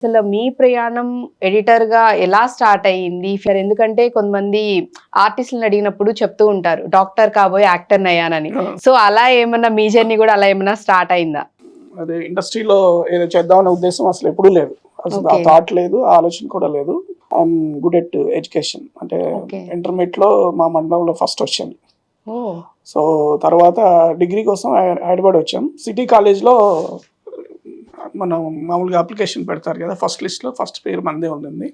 అసలు మీ ప్రయాణం ఎడిటర్ గా ఎలా స్టార్ట్ అయ్యింది? ఎందుకంటే కొంతమంది ఆర్టిస్టులను అడిగినప్పుడు చెప్తూ ఉంటారు డాక్టర్ కాబోయే యాక్టర్ అయ్యానని. సో అలా ఏమన్నా మీ జర్నీ కూడా అలా ఏమన్నా స్టార్ట్ అయిందా? అదే ఇండస్ట్రీలో ఏదో చేద్దామనే ఉద్దేశం అసలు ఎప్పుడూ లేదు. అసలు ఆ థాట్ లేదు, ఆ ఆలోచన కూడా లేదు. I'm good at education. అంటే ఇంటర్మీడియట్ లో మా మండలంలో ఫస్ట్ వచ్చాను. సో తర్వాత డిగ్రీ కోసం హైదరాబాద్ వచ్చాం. సిటీ కాలేజ్లో మనం మామూలుగా అప్లికేషన్ పెడతారు కదా, ఫస్ట్ లిస్ట్ లో ఫస్ట్ పేరు మందే ఉంది.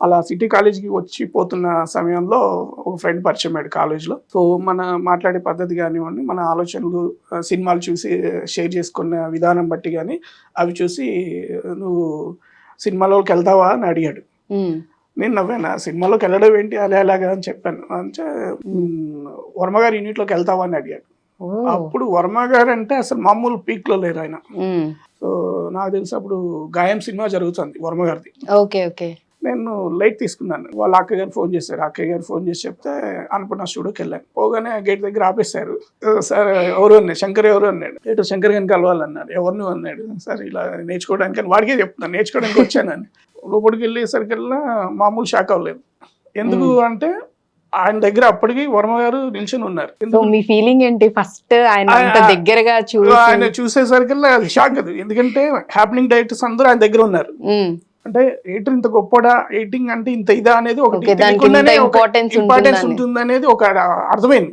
అలా సిటీ కాలేజ్కి వచ్చి పోతున్న సమయంలో ఒక ఫ్రెండ్ పరిచయం అయ్యాడు కాలేజ్లో. సో మన మాట్లాడే పద్ధతి కానివ్వండి, మన ఆలోచనలు, సినిమాలు చూసి షేర్ చేసుకున్న విధానం బట్టి కానీ అవి చూసి నువ్వు సినిమాలోకి వెళ్తావా అని అడిగాడు. నేను నవ్వాను, సినిమాలోకి వెళ్ళడం ఏంటి అలాగా అని చెప్పాను. అంటే వర్మ గారి యూనిట్లోకి వెళ్తావా అని అడిగాడు. అప్పుడు వర్మ గారు అంటే అసలు మామూలు పీక్ లో లేరు ఆయన. సో నాకు తెలిసి అప్పుడు గాయం సినిమా జరుగుతుంది వర్మ గారిది. నేను లైట్ తీసుకున్నాను. వాళ్ళ అక్కయ్య గారు ఫోన్ చేశారు. అక్కయ్య గారు ఫోన్ చేసి చెప్తే అన్నపూర్ణ స్టూడియోకి వెళ్ళాను. పోగానే గేట్ దగ్గర ఆపేశారు. సార్ ఎవరు అన్నాడు, శంకర్ ఎవరు అన్నాడు. ఏటో శంకర్ గారిని కలవాలన్నాడు. ఎవరిని అన్నాడు. సార్ ఇలా నేర్చుకోవడానికి అని వాడికే చెప్తున్నాను, నేర్చుకోవడానికి వచ్చానని. లోపలికి వెళ్ళేసరికల్లా మామూలు షాక్ అవ్వలేదు. ఎందుకు అంటే ఆయన దగ్గర అప్పటికి వర్మ గారు నిల్చొని ఉన్నారు. మీ ఫీలింగ్ ఏంటి ఫస్ట్ ఆయన దగ్గరగా ఆయన చూసేసరికల్లా అది షాక్. అది ఎందుకంటే హ్యాపెనింగ్ డైరెక్టర్స్ అందరూ ఆయన దగ్గర ఉన్నారు. అంటే ఎడిటర్ ఇంత గొప్పడా, ఎడిటింగ్ అంటే ఇంత ఇదా అనేది ఒకటి ఇంపార్టెన్స్ ఉంటుంది అనేది ఒక అర్థమైంది.